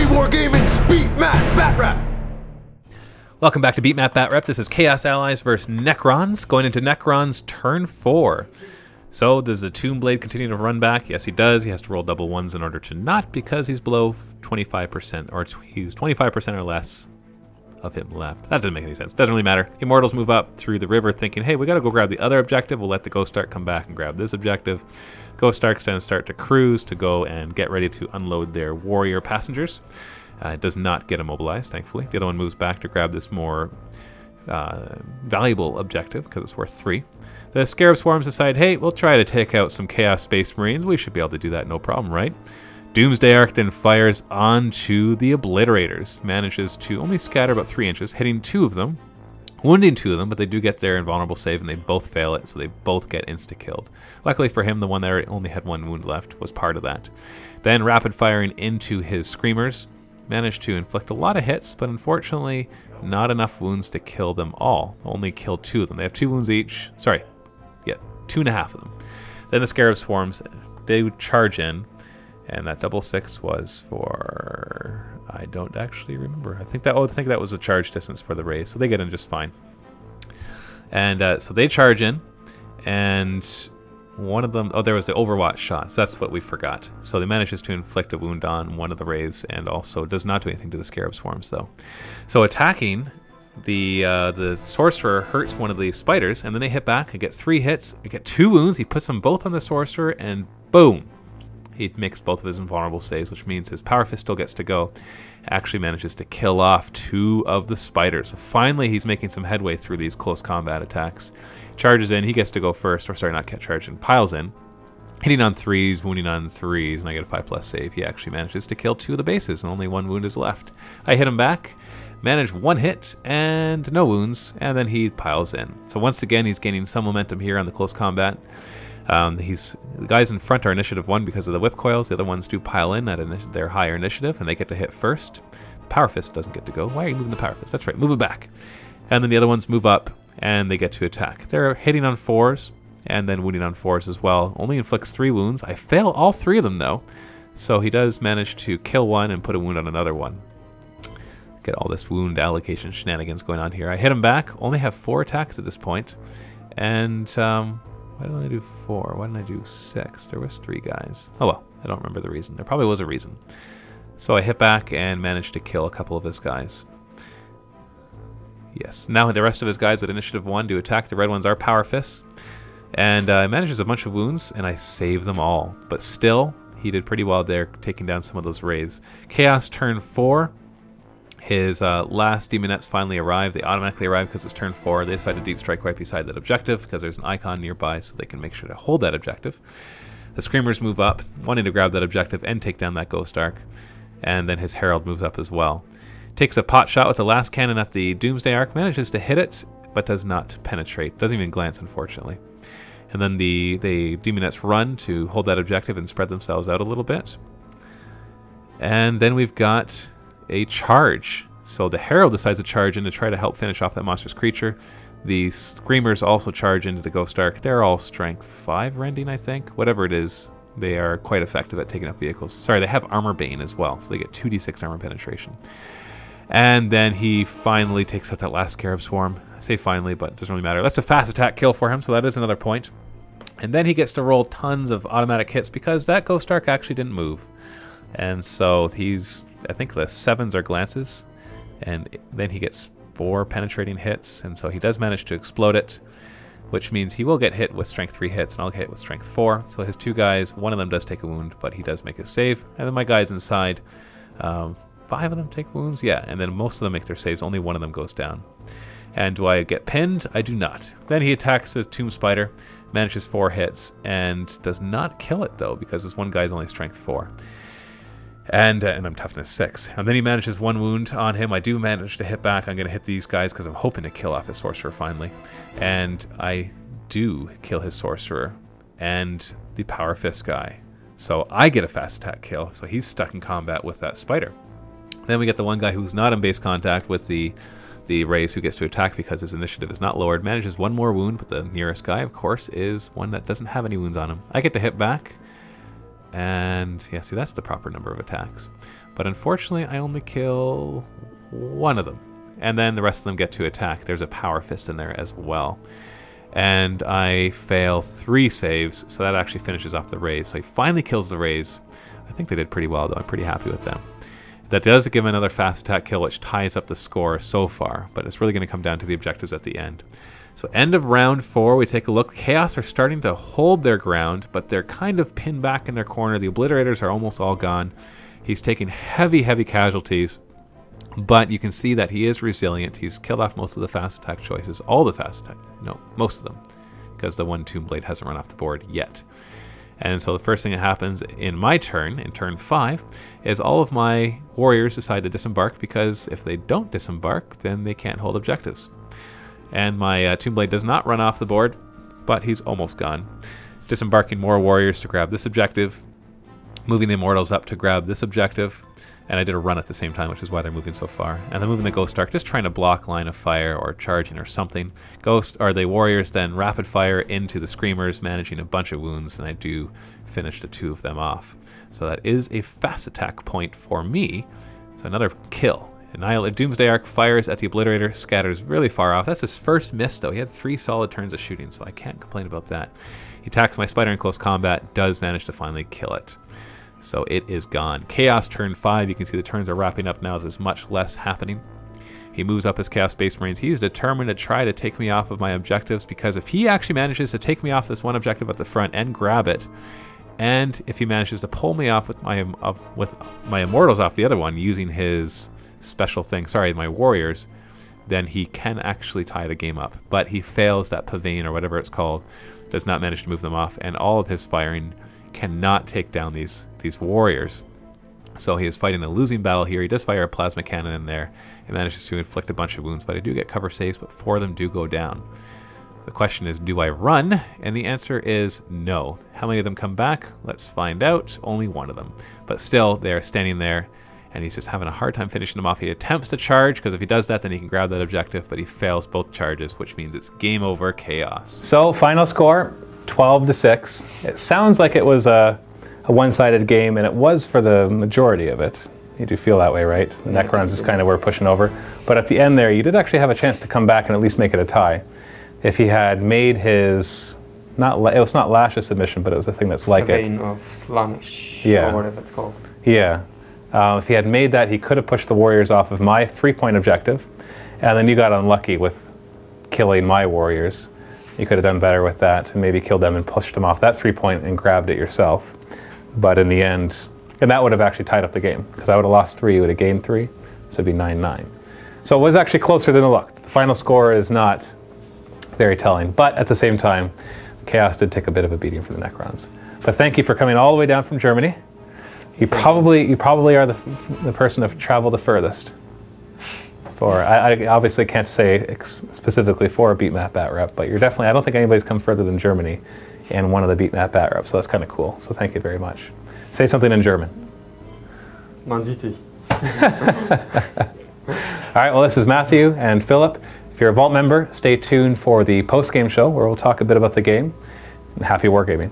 Wargaming's Beat Matt Batrep. Welcome back to Beat Matt Batrep. This is Chaos Allies versus Necrons, going into Necrons Turn 4. So does the Tomb Blade continue to run back? Yes, he does. He has to roll double ones in order to not, because he's below 25%, or he's 25% or less of him left. That doesn't make any sense. Doesn't really matter. Immortals move up through the river thinking, hey, we got to go grab the other objective. We'll let the Ghost Ark come back and grab this objective. Ghost Arks then start to cruise to go and get ready to unload their warrior passengers. It does not get immobilized, thankfully. The other one moves back to grab this more valuable objective because it's worth 3. The Scarab Swarms decide, hey, we'll try to take out some Chaos Space Marines. We should be able to do that, no problem, right? Doomsday Ark then fires onto the Obliterators. Manages to only scatter about 3 inches, hitting 2 of them, wounding 2 of them, but they do get their invulnerable save and they both fail it, so they both get insta-killed. Luckily for him, the one that only had 1 wound left was part of that. Then rapid firing into his Screamers. Managed to inflict a lot of hits, but unfortunately not enough wounds to kill them all. Only killed 2 of them. They have 2 wounds each. Sorry, yeah, 2.5 of them. Then the Scarab Swarms, they would charge in, and that double 6 was for, I don't actually remember. I think that was the charge distance for the raise, so they get in just fine. And so they charge in, and one of them, oh, there was the Overwatch shots. That's what we forgot. So they manages to inflict a wound on one of the wraiths, and also does not do anything to the Scarab Swarms, though. So attacking, the Sorcerer hurts one of the spiders, and then they hit back and get 3 hits. They get 2 wounds. He puts them both on the Sorcerer, and boom! He makes both of his invulnerable saves, which means his Power Fist still gets to go. Actually manages to kill off 2 of the spiders. So finally, he's making some headway through these close combat attacks. Charges in, he gets to go first, or sorry, not get charged in, piles in. Hitting on 3s, wounding on 3s, and I get a 5+ save. He actually manages to kill 2 of the bases, and only 1 wound is left. I hit him back, manage 1 hit, and no wounds, and then he piles in. So once again, he's gaining some momentum here on the close combat. The guys in front are initiative 1 because of the whip coils. The other ones do pile in at their higher initiative, and they get to hit first. The Power Fist doesn't get to go. Why are you moving the Power Fist? That's right, move it back. And then the other ones move up, and they get to attack. They're hitting on 4s, and then wounding on 4s as well. Only inflicts 3 wounds. I fail all 3 of them, though. So he does manage to kill one and put a wound on another one. Get all this wound allocation shenanigans going on here. I hit him back. Only have 4 attacks at this point. And, why didn't I do 4? Why didn't I do 6? There was 3 guys. Oh well, I don't remember the reason. There probably was a reason. So I hit back and managed to kill a couple of his guys. Yes. Now the rest of his guys at initiative 1 do attack. The red ones are Power Fists. And manages a bunch of wounds, and I save them all. But still, he did pretty well there, taking down some of those wraiths. Chaos Turn 4. His last Demonettes finally arrive. They automatically arrive because it's turn 4. They decide to deep strike right beside that objective because there's an icon nearby, so they can make sure to hold that objective. The Screamers move up, wanting to grab that objective and take down that Ghost Ark. And then his Herald moves up as well. Takes a pot shot with the last cannon at the Doomsday Ark, manages to hit it, but does not penetrate. Doesn't even glance, unfortunately. And then the Demonettes run to hold that objective and spread themselves out a little bit. And then we've got a charge. So the Herald decides to charge in to try to help finish off that monstrous creature. The Screamers also charge into the Ghost Ark. They're all strength 5 rending, I think. Whatever it is, they are quite effective at taking out vehicles. Sorry, they have Armor Bane as well, so they get 2d6 armor penetration. And then he finally takes out that last Scarab Swarm. I say finally, but it doesn't really matter. That's a fast attack kill for him, so that is another point. And then he gets to roll tons of automatic hits because that Ghost Ark actually didn't move. And so he's, I think the 7s are glances, and then he gets 4 penetrating hits, and so he does manage to explode it, which means he will get hit with strength 3 hits, and I'll get hit with strength 4. So his 2 guys, one of them does take a wound, but he does make a save. And then my guys inside, 5 of them take wounds, yeah, and then most of them make their saves. Only one of them goes down. And do I get pinned? I do not. Then he attacks the Tomb Spider, manages 4 hits, and does not kill it though, because this one guy's only strength 4. And I'm toughness 6. And then he manages 1 wound on him. I do manage to hit back. I'm going to hit these guys because I'm hoping to kill off his Sorcerer finally. And I do kill his Sorcerer and the Power Fist guy. So I get a fast attack kill. So he's stuck in combat with that spider. Then we get the one guy who's not in base contact with the race who gets to attack because his initiative is not lowered. Manages 1 more wound, but the nearest guy, of course, is one that doesn't have any wounds on him. I get to hit back. And yeah, see, that's the proper number of attacks. But unfortunately, I only kill one of them. And then the rest of them get to attack. There's a power fist in there as well. And I fail 3 saves, so that actually finishes off the raise. So he finally kills the raise. I think they did pretty well, though. I'm pretty happy with them. That does give him another fast attack kill, which ties up the score so far. But it's really going to come down to the objectives at the end. So end of round 4, we take a look. Chaos are starting to hold their ground, but they're kind of pinned back in their corner. The Obliterators are almost all gone. He's taking heavy, heavy casualties. But you can see that he is resilient. He's killed off most of the fast attack choices. All the fast attack. No, most of them. Because the one Tomb Blade hasn't run off the board yet. And so the first thing that happens in my turn, in turn 5, is all of my warriors decide to disembark, because if they don't disembark, then they can't hold objectives. And my Tomb Blade does not run off the board, but he's almost gone. Disembarking more warriors to grab this objective. Moving the Immortals up to grab this objective. And I did a run at the same time, which is why they're moving so far. And then moving the Ghost Arc, just trying to block line of fire or charging or something. The warriors then rapid fire into the Screamers, managing a bunch of wounds, and I do finish the 2 of them off. So that is a fast attack point for me. So another kill. Doomsday Arc fires at the Obliterator, scatters really far off. That's his first miss, though. He had 3 solid turns of shooting, so I can't complain about that. He attacks my Spider in close combat, does manage to finally kill it. So it is gone. Chaos turn 5. You can see the turns are wrapping up now as there's much less happening. He moves up his Chaos Space Marines. He's determined to try to take me off of my objectives, because if he actually manages to take me off this one objective at the front and grab it, and if he manages to pull me off with my Immortals off the other one using his special thing, my warriors, then he can actually tie the game up. But he fails that Pavane or whatever it's called, does not manage to move them off, and all of his firing cannot take down these warriors. So he is fighting a losing battle here. He does fire a plasma cannon in there. It manages to inflict a bunch of wounds, but I do get cover saves, but 4 of them do go down. The question is, do I run? And the answer is no. How many of them come back? Let's find out. Only 1 of them. But still, they are standing there, and he's just having a hard time finishing them off. He attempts to charge, because if he does that, then he can grab that objective, but he fails both charges, which means it's game over, Chaos. So, final score, 12-6. It sounds like it was a one-sided game, and it was for the majority of it. You do feel that way, right? The Necrons is kind of where we're pushing over. But at the end there, you did actually have a chance to come back and at least make it a tie. If he had made his, it was not Lash's submission, but it was the thing that's like it. Of Slanish, yeah, or whatever it's called. Yeah. If he had made that, he could have pushed the warriors off of my 3-point objective, and then you got unlucky with killing my warriors. You could have done better with that and maybe killed them and pushed them off that 3-point and grabbed it yourself. But in the end, and that would have actually tied up the game, because I would have lost 3, you would have gained 3, so it'd be 9-9. So it was actually closer than it looked. The final score is not very telling, but at the same time, Chaos did take a bit of a beating for the Necrons. But thank you for coming all the way down from Germany. You probably are the person to travel the furthest. I obviously can't say specifically for a beatmap Batrep, but you're definitely, I don't think anybody's come further than Germany in one of the beatmap Batreps, so that's kind of cool. So thank you very much. Say something in German. Man sieht sich. All right, well, this is Matthew and Philip. If you're a Vault member, stay tuned for the post-game show where we'll talk a bit about the game. And happy wargaming.